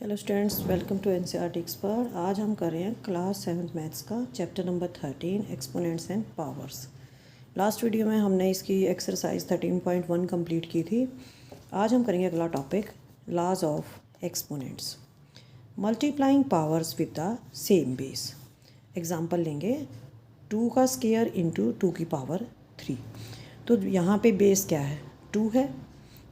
Hello students, welcome to NCERT expert. आज हम कर रहे हैं क्लास 7th मैथ्स का chapter number 13 exponents and powers. Last video में हमने इसकी एक्सरसाइज 13.1 कंप्लीट की थी। आज हम करेंगे अगला topic, laws of exponents. Multiplying powers with the same base. Example लेंगे 2 का स्क्वायर इंटू 2 की पावर 3। तो यहाँ पे बेस क्या है? 2 है,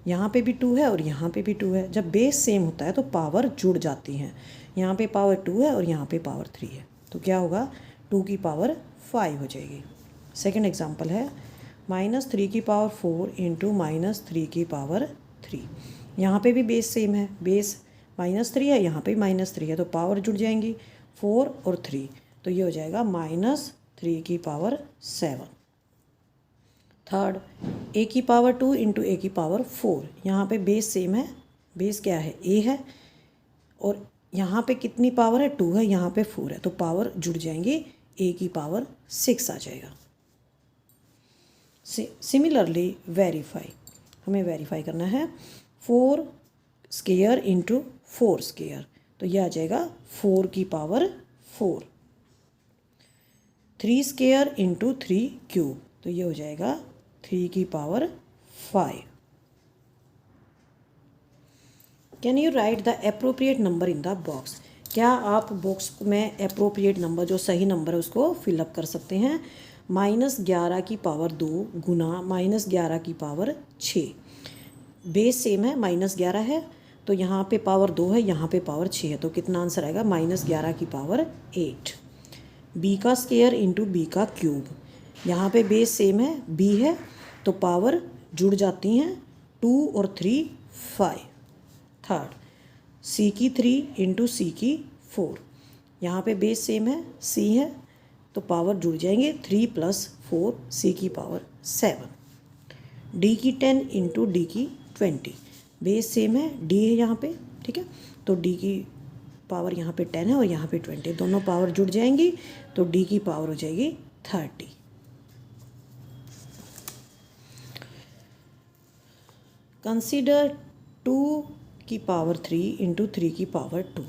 यहाँ पे भी 2 है और यहाँ पे भी 2 है। जब बेस सेम होता है तो पावर जुड़ जाती हैं। यहाँ पे पावर 2 है और यहाँ पे पावर 3 है, तो क्या होगा? 2 की पावर 5 हो जाएगी। सेकंड एग्जांपल है -3 की पावर 4 इंटू -3 की पावर 3। यहाँ पे भी बेस सेम है, बेस -3 है, यहाँ पे -3 है, तो पावर जुड़ जाएंगी 4 और 3, तो ये हो जाएगा -3 की पावर 7। थर्ड, a की पावर 2 इंटू ए की पावर 4। यहाँ पे बेस सेम है, बेस क्या है? a है, और यहाँ पे कितनी पावर है? 2 है, यहाँ पे 4 है, तो पावर जुड़ जाएंगी, a की पावर 6 आ जाएगा। सिमिलरली वेरीफाई, हमें वेरीफाई करना है 4 स्क्वायर इंटू 4 स्क्वायर, तो यह आ जाएगा 4 की पावर 4। 3 स्क्वायर इंटू 3 क्यूब, तो ये हो जाएगा 3 की power 5। Can you right the appropriate number in the box? क्या आप बॉक्स में अप्रोप्रिएट नंबर, जो सही नंबर है, उसको फिलअप कर सकते हैं? -11 की पावर 2 गुना -11 की पावर 6। बेस सेम है, -11 है, तो यहाँ पे पावर 2 है, यहाँ पे पावर 6 है, तो कितना आंसर आएगा? -11 की पावर 8। बी का स्क्वायर इंटू बी का क्यूब, यहाँ पे बेस सेम है, बी है, तो पावर जुड़ जाती हैं, 2 और 3 5। थर्ड, सी की 3 इंटू सी की 4, यहाँ पे बेस सेम है, सी है, तो पावर जुड़ जाएंगे, 3 + 4 सी की पावर 7। डी की 10 इंटू डी की 20, बेस सेम है, डी है यहाँ पे, ठीक है, तो डी की पावर यहाँ पे 10 है और यहाँ पे 20, दोनों पावर जुड़ जाएंगी, तो डी की पावर हो जाएगी 30। कंसीडर 2 की पावर 3 इंटू 3 की power 2।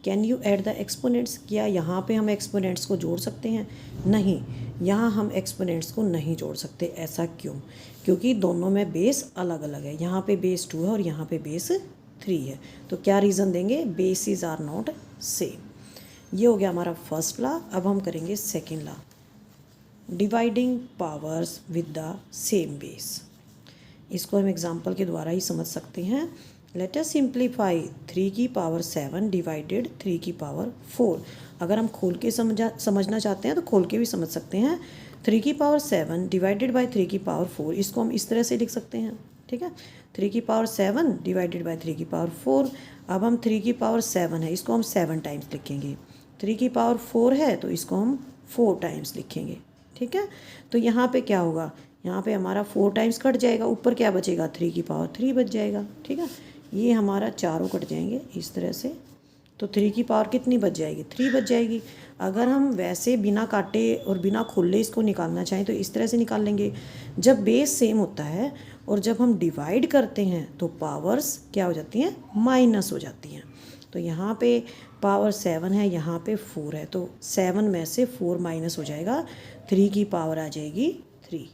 Can you add the exponents? क्या यहाँ पे हम एक्सपोनेंट्स को जोड़ सकते हैं? नहीं, यहाँ हम एक्सपोनेंट्स को नहीं जोड़ सकते। ऐसा क्यों? क्योंकि दोनों में बेस अलग अलग है, यहाँ पे बेस 2 है और यहाँ पे बेस 3 है, तो क्या रीज़न देंगे? Bases are not same. ये हो गया हमारा फर्स्ट लॉ। अब हम करेंगे second law, dividing powers with the same base. इसको हम एग्जाम्पल के द्वारा ही समझ सकते हैं। लेट अस सिंप्लीफाई 3 की पावर 7 डिवाइडेड 3 की पावर 4। अगर हम खोल के समझना चाहते हैं तो खोल के भी समझ सकते हैं। 3 की पावर 7 डिवाइडेड बाई 3 की पावर 4, इसको हम इस तरह से लिख सकते हैं, ठीक है। 3 की पावर 7 डिवाइडेड बाई 3 की पावर 4। अब हम 3 की पावर 7 है, इसको हम 7 टाइम्स लिखेंगे। 3 की पावर 4 है, तो इसको हम 4 टाइम्स लिखेंगे, ठीक है। तो यहाँ पे क्या होगा? यहाँ पे हमारा 4 टाइम्स कट जाएगा, ऊपर क्या बचेगा? 3 की पावर 3 बच जाएगा, ठीक है। ये हमारा चारों कट जाएंगे इस तरह से, तो 3 की पावर कितनी बच जाएगी? 3 बच जाएगी। अगर हम वैसे बिना काटे और बिना खोले इसको निकालना चाहें तो इस तरह से निकाल लेंगे। जब बेस सेम होता है और जब हम डिवाइड करते हैं तो पावर्स क्या हो जाती हैं? माइनस हो जाती हैं। तो यहाँ पे पावर 7 है, यहाँ पे 4 है, तो 7 में से 4 माइनस हो जाएगा, 3 की पावर आ जाएगी 3।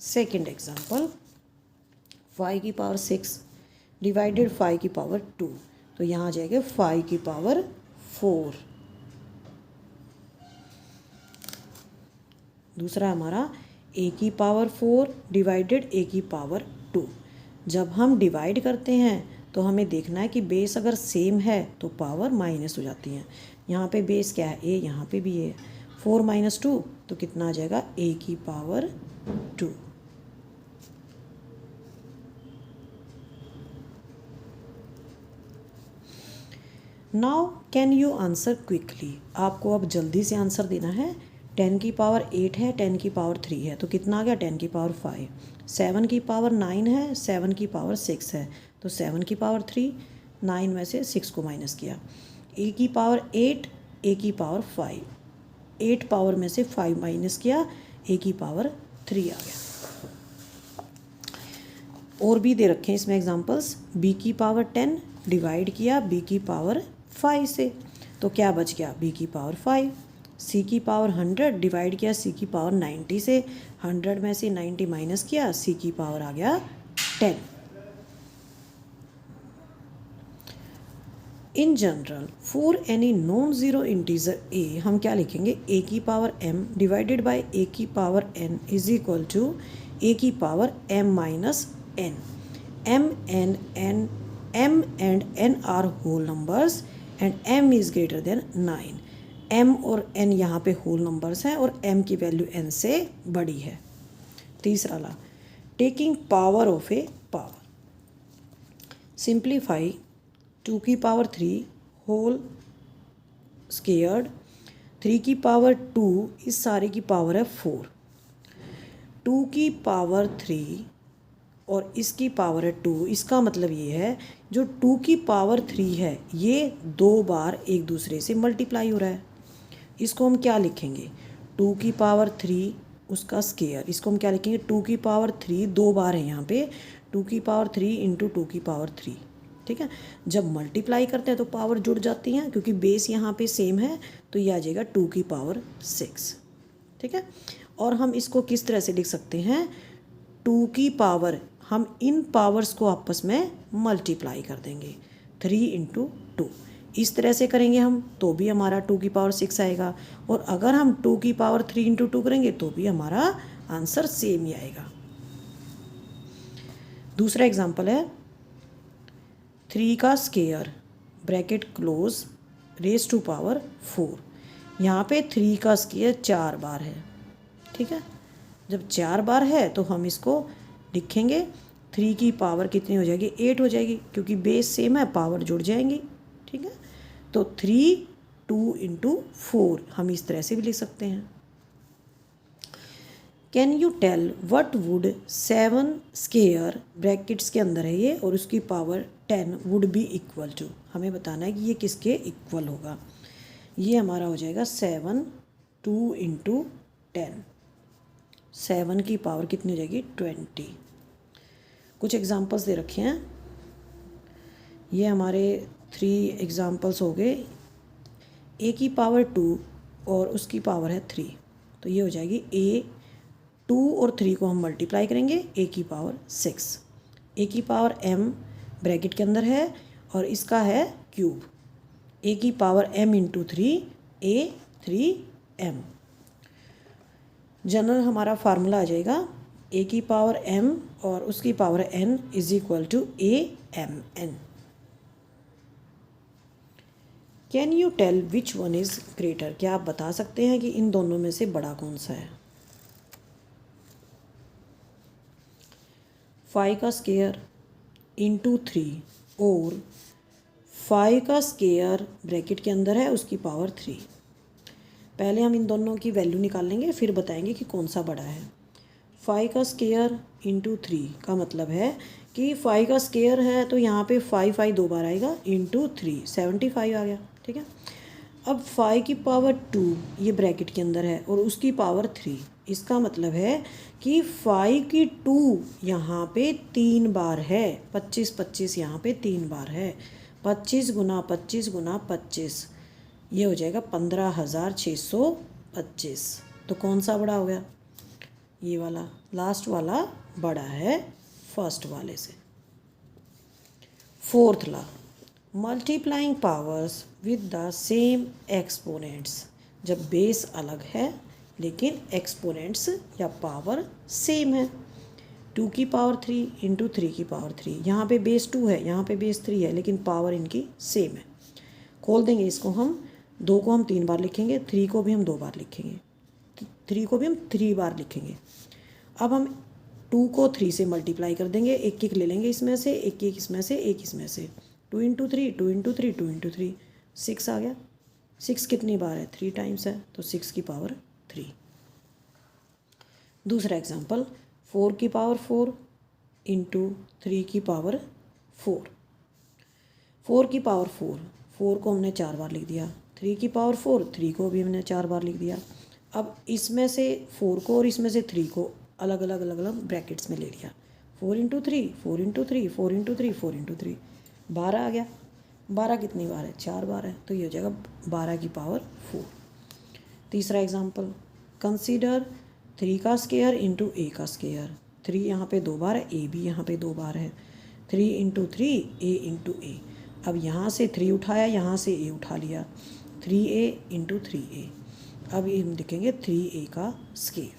सेकेंड एग्जाम्पल, 5 की पावर 6 डिवाइडेड 5 की पावर 2, तो यहाँ आ जाएगा 5 की पावर 4। दूसरा हमारा a की पावर 4 डिवाइडेड a की पावर 2। जब हम डिवाइड करते हैं तो हमें देखना है कि बेस अगर सेम है तो पावर माइनस हो जाती हैं। यहाँ पे बेस क्या है? a, यहाँ पे भी a है, 4 - 2, तो कितना आ जाएगा? a की power 2। Now can you answer quickly? आपको अब जल्दी से आंसर देना है। 10 की पावर 8 है, 10 की पावर 3 है, तो कितना आ गया? 10 की पावर 5। 7 की पावर 9 है, 7 की पावर 6 है, तो 7 की पावर 3, 9 में से 6 को माइनस किया। a की पावर 8, a की पावर 5, 8 पावर में से 5 माइनस किया, a की पावर 3 आ गया। और भी दे रखे हैं इसमें एग्जांपल्स। b की पावर 10 डिवाइड किया b की पावर 5 से, तो क्या बच गया b की पावर 5। c की पावर 100 डिवाइड किया c की पावर 90 से, 100 में से 90 माइनस किया, c की पावर आ गया 10। In general for any non zero integer a हम क्या लिखेंगे, a की power m divided by a की power n is equal to a की power m minus n। m and n are whole numbers and m is greater than 9। m और n यहाँ पे whole numbers हैं और m की value n से बड़ी है। तीसरा law, taking power of a power, simplify 2 की पावर 3 होल स्क्वायर्ड, 3 की पावर 2 इस सारे की पावर है 4, 2 की पावर 3 और इसकी पावर है 2। इसका मतलब ये है जो 2 की पावर 3 है ये 2 बार एक दूसरे से मल्टीप्लाई हो रहा है। इसको हम क्या लिखेंगे, 2 की पावर 3 उसका स्क्वायर, इसको हम क्या लिखेंगे, 2 की पावर 3 2 बार है यहाँ पे, 2 की पावर 3 इंटू 2 की पावर 3। ठीक है, जब मल्टीप्लाई करते हैं तो पावर जुड़ जाती हैं, क्योंकि बेस यहाँ पे सेम है तो ये आ जाएगा 2 की पावर 6। ठीक है, और हम इसको किस तरह से लिख सकते हैं, 2 की पावर, हम इन पावर्स को आपस में मल्टीप्लाई कर देंगे, 3 इंटू 2। इस तरह से करेंगे हम तो भी हमारा 2 की पावर 6 आएगा, और अगर हम 2 की पावर 3 इंटू 2 करेंगे तो भी हमारा आंसर सेम ही आएगा। दूसरा एग्जाम्पल है 3 का square bracket close raise to power 4। यहाँ पे 3 का स्क्वायर 4 बार है। ठीक है, जब 4 बार है तो हम इसको लिखेंगे, 3 की पावर कितनी हो जाएगी, 8 हो जाएगी, क्योंकि बेस सेम है पावर जुड़ जाएंगी। ठीक है, तो 3 2 इंटू 4 हम इस तरह से भी लिख सकते हैं। Can you tell what would 7 square brackets के अंदर है ये और उसकी power 10 would be equal to, हमें बताना है कि ये किसके इक्वल होगा। ये हमारा हो जाएगा 7 2 इंटू 10, 7 की पावर कितनी हो जाएगी 20। कुछ एग्जांपल्स दे रखे हैं, ये हमारे 3 एग्जांपल्स हो गए। a की पावर 2 और उसकी पावर है 3, तो ये हो जाएगी a, 2 और 3 को हम मल्टीप्लाई करेंगे, a की पावर 6, a की पावर m ब्रैकेट के अंदर है और इसका है क्यूब, a की power m into 3 a 3m। General हमारा फार्मूला आ जाएगा a की पावर m और उसकी power n is equal to AMN। Can you tell which one is greater, क्या आप बता सकते हैं कि इन दोनों में से बड़ा कौन सा है। 5 का स्क्वायर इंटू 3 और 5 का स्क्वायर ब्रैकेट के अंदर है उसकी पावर 3। पहले हम इन दोनों की वैल्यू निकाल लेंगे फिर बताएंगे कि कौन सा बड़ा है। 5 का स्क्वायर इंटू 3 का मतलब है कि 5 का स्क्वायर है तो यहाँ पे 5 5 2 बार आएगा, इंटू 3 75 आ गया। ठीक है, अब 5 की पावर 2 ये ब्रैकेट के अंदर है और उसकी पावर 3, इसका मतलब है कि 5 की 2 यहाँ पे 3 बार है, 25 25 यहाँ पे 3 बार है, 25 गुना 25 गुना 25, ये हो जाएगा 15,625। तो कौन सा बड़ा हो गया, ये वाला, लास्ट वाला बड़ा है फर्स्ट वाले से। Fourth law, multiplying powers with the same exponents, जब बेस अलग है लेकिन एक्सपोनेंट्स या पावर सेम है। 2 की पावर 3 इंटू 3 की पावर 3, यहाँ पे बेस 2 है यहाँ पे बेस 3 है लेकिन पावर इनकी सेम है। खोल देंगे इसको हम, 2 को हम 3 बार लिखेंगे, 3 को भी हम 2 बार लिखेंगे, 3 को भी हम 3 बार लिखेंगे। अब हम 2 को 3 से मल्टीप्लाई कर देंगे, एक एक ले लेंगे इसमें से, एक एक इसमें से, एक इसमें से, 2 इंटू 3 2 इंटू 3 2 इंटू 3 6 आ गया। 6 कितनी बार है, 3 टाइम्स है, तो 6 की पावर 3। दूसरा एग्जांपल 4 की पावर 4 इंटू 3 की पावर 4, 4 की पावर 4 को हमने 4 बार लिख दिया, 3 की पावर 4 3 को भी हमने 4 बार लिख दिया। अब इसमें से 4 को और इसमें से 3 को अलग अलग ब्रैकेट्स में ले लिया, 4 into three, 4 into three, 4 into three, 4 into three, 12 आ गया। 12 कितनी बार है? 4 बार है, तो ये हो जाएगा 12 की पावर 4। तीसरा एग्जाम्पल, कंसीडर 3 का स्केयर इंटू ए का स्केयर। 3 यहाँ पे 2 बार है, ए भी यहाँ पे 2 बार है। 3 इंटू थ्री, ए इंटू ए। अब यहाँ से 3 उठाया, यहाँ से ए उठा लिया, 3a इंटू 3a। अब ये हम लिखेंगे 3a का स्केयर।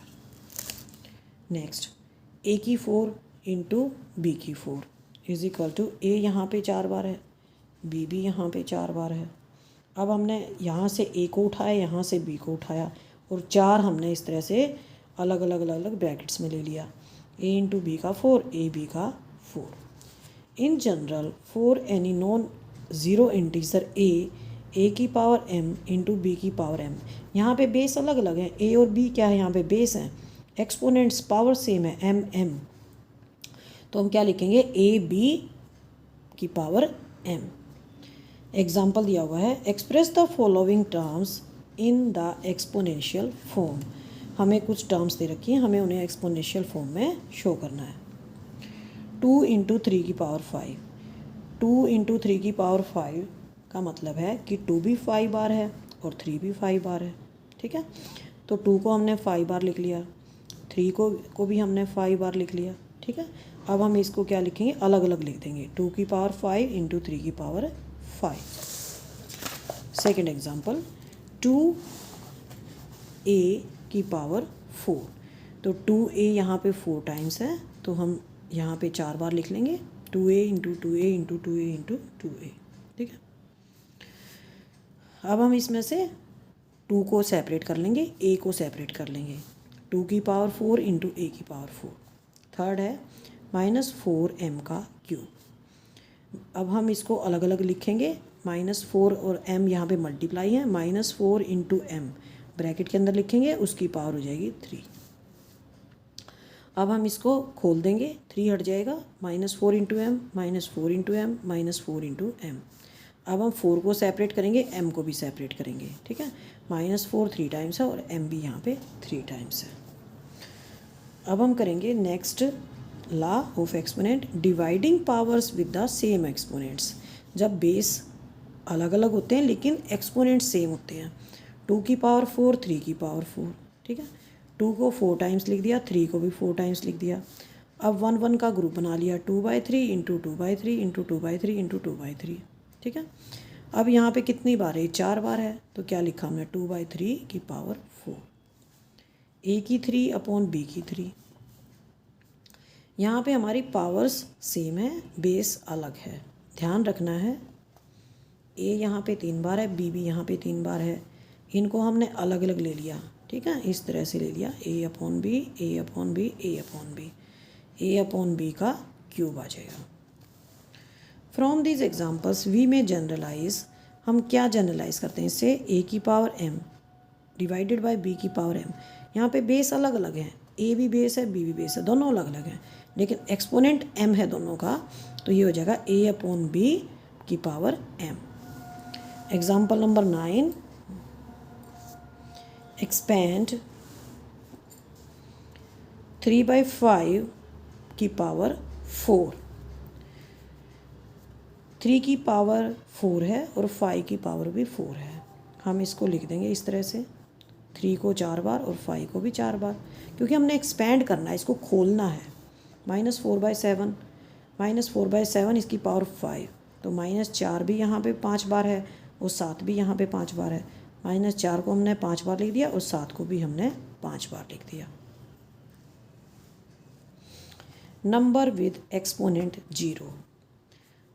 नेक्स्ट, a की 4 इंटू बी की 4 इज इक्वल टू, a यहाँ पे 4 बार है, b भी यहाँ पे 4 बार है। अब हमने यहाँ से a को उठाया, यहाँ से b को उठाया, और 4 हमने इस तरह से अलग अलग अलग अलग ब्रैकेट्स में ले लिया। a इंटू बी का 4, a b का 4। In general for any non zero integer A की पावर m इंटू बी की पावर m। यहाँ पे बेस अलग अलग हैं, a और b क्या है? यहाँ पे बेस हैं। एक्सपोनेंट्स पावर सेम है, m m। तो हम क्या लिखेंगे? ए बी की पावर m। एग्जाम्पल दिया हुआ है, express the following terms in the exponential form. हमें कुछ टर्म्स दे रखी हैं, हमें उन्हें एक्सपोनेंशियल फॉर्म में शो करना है। 2 इंटू थ्री की पावर 5। 2 इंटू थ्री की पावर 5 का मतलब है कि 2 भी 5 बार है और 3 भी 5 बार है। ठीक है, तो 2 को हमने 5 बार लिख लिया, 3 को भी हमने 5 बार लिख लिया। ठीक है, अब हम इसको क्या लिखेंगे? अलग अलग लिख देंगे। 2 की पावर 5 इंटू 3 की पावर 5। सेकेंड एग्जाम्पल, 2a की पावर 4। तो 2a यहाँ पे 4 टाइम्स है, तो हम यहाँ पे 4 बार लिख लेंगे, 2a into 2a into 2a into 2a। ठीक है, अब हम इसमें से 2 को सेपरेट कर लेंगे, a को सेपरेट कर लेंगे। 2 की पावर 4 इंटू a की पावर 4। थर्ड है -4m का क्यूब। अब हम इसको अलग अलग लिखेंगे, -4 और m यहाँ पे मल्टीप्लाई है, -4 इंटू m ब्रैकेट के अंदर लिखेंगे, उसकी पावर हो जाएगी 3। अब हम इसको खोल देंगे, 3 हट जाएगा, -4 into m, -4 into m, -4 into m. अब हम 4 को सेपरेट करेंगे, m को भी सेपरेट करेंगे। ठीक है, -4 3 टाइम्स है और m भी यहाँ पे 3 टाइम्स है। अब हम करेंगे next law of exponent, dividing powers with the same exponents. जब बेस अलग अलग होते हैं लेकिन एक्सपोनेंट सेम होते हैं। 2 की पावर 4, 3 की पावर 4। ठीक है, 2 को 4 टाइम्स लिख दिया, 3 को भी 4 टाइम्स लिख दिया। अब 1 1 का ग्रुप बना लिया, 2/3 इंटू 2/3 इंटू 2/3 इंटू 2/3। ठीक है, अब यहाँ पे कितनी बार है? 4 बार है, तो क्या लिखा हमने? 2/3 की पावर 4। a की 3 अपॉन b की 3। यहाँ पे हमारी पावर्स सेम है, बेस अलग है। ध्यान रखना है, a यहाँ पे 3 बार है, b भी यहाँ पे 3 बार है। इनको हमने अलग अलग ले लिया। ठीक है, इस तरह से ले लिया, a upon b, a upon b, a upon b. a upon b का क्यूब आ जाएगा। From this examples we may generalize, हम क्या जनरलाइज करते हैं इससे? a की power m divided by b की पावर m। यहाँ पे बेस अलग अलग है, a भी बेस है, b भी बेस है, दोनों अलग अलग हैं, लेकिन एक्सपोनेंट m है दोनों का, तो ये हो जाएगा a अपॉन b की power m। Example number 9, expand 3/5 की पावर 4। 3 की पावर 4 है और 5 की पावर भी 4 है। हम इसको लिख देंगे इस तरह से, 3 को 4 बार और 5 को भी 4 बार, क्योंकि हमने एक्सपेंड करना है, इसको खोलना है। -4/7, -4/7 इसकी पावर 5, तो -4 भी यहाँ पे 5 बार है और 7 भी यहाँ पे 5 बार है। -4 को हमने 5 बार लिख दिया और 7 को भी हमने 5 बार लिख दिया। Number with exponent 0।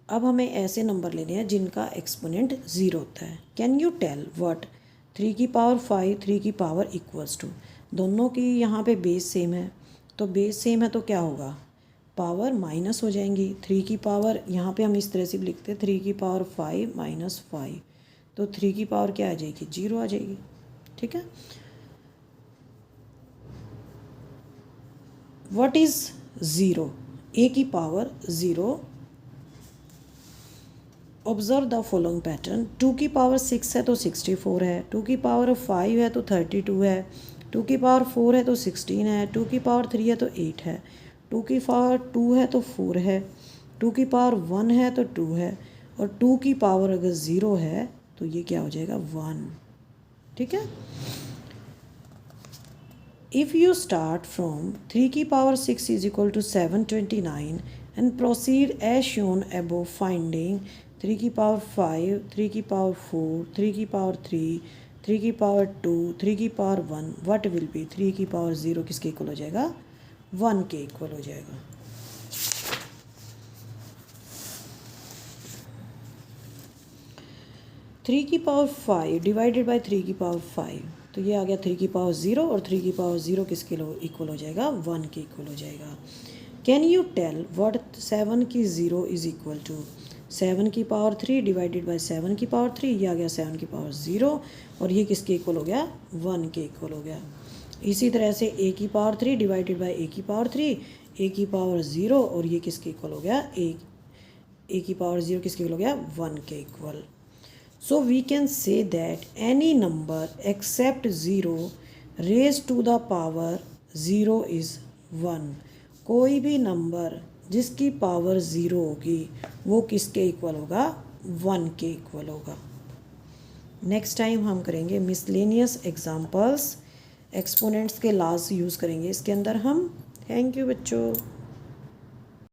अब हमें ऐसे नंबर लेने हैं जिनका एक्सपोनेंट 0 होता है। कैन यू टेल व्हाट 3 की पावर 5, 3 की पावर इक्वल्स टू। दोनों की यहाँ पे बेस सेम है, तो बेस सेम है तो क्या होगा? पावर माइनस हो जाएंगी। 3 की पावर यहाँ पे हम इस तरह से भी लिखते हैं, 3 की पावर 5 - 5, तो 3 की पावर क्या आ जाएगी? 0 आ जाएगी। ठीक है, व्हाट इज़ 0? a की power 0। Observe the following pattern, 2 की पावर 6 है तो 64 है, 2 की पावर 5 है तो 32 है, 2 की पावर 4 है तो 16 है, 2 की पावर 3 है तो 8 है, 2 की पावर 2 है तो 4 है, 2 की पावर 1 है तो 2 है, और 2 की पावर अगर 0 है तो ये क्या हो जाएगा 1। ठीक है। If you start from 3 की power 6 is equal to 729 and proceed as shown above, finding 3 की पावर 5, 3 की पावर 4, 3 की पावर 3, 3 की पावर 2, 3 की पावर 1, what will be 3 की पावर 0 किसके इक्वल हो जाएगा 1 के इक्वल हो जाएगा। थ्री की पावर 5 डिवाइडेड बाई 3 की पावर 5, तो ये आ गया 3 की पावर 0, और 3 की पावर 0 किसके इक्वल हो जाएगा 1 के इक्वल हो जाएगा। कैन यू टेल व्हाट 7 की 0 इज़ इक्वल टू 7 की पावर 3 डिवाइडेड बाई 7 की पावर 3, ये आ गया 7 की पावर 0, और ये किसके इक्वल हो गया 1 के इक्वल हो गया। इसी तरह से a की पावर 3 डिवाइडेड बाई a की पावर 3, a की पावर 0, और ये किसके इक्वल हो गया a की पावर 0 किसके इक्वल हो गया 1 के equal. So we can say that any number except 0 raised to the power 0 is 1। कोई भी नंबर जिसकी पावर 0 होगी वो किसके इक्वल होगा 1 के इक्वल होगा। नेक्स्ट टाइम हम करेंगे मिसलेनियस एग्जाम्पल्स, एक्सपोनेंट्स के लॉज यूज़ करेंगे इसके अंदर हम। थैंक यू बच्चों।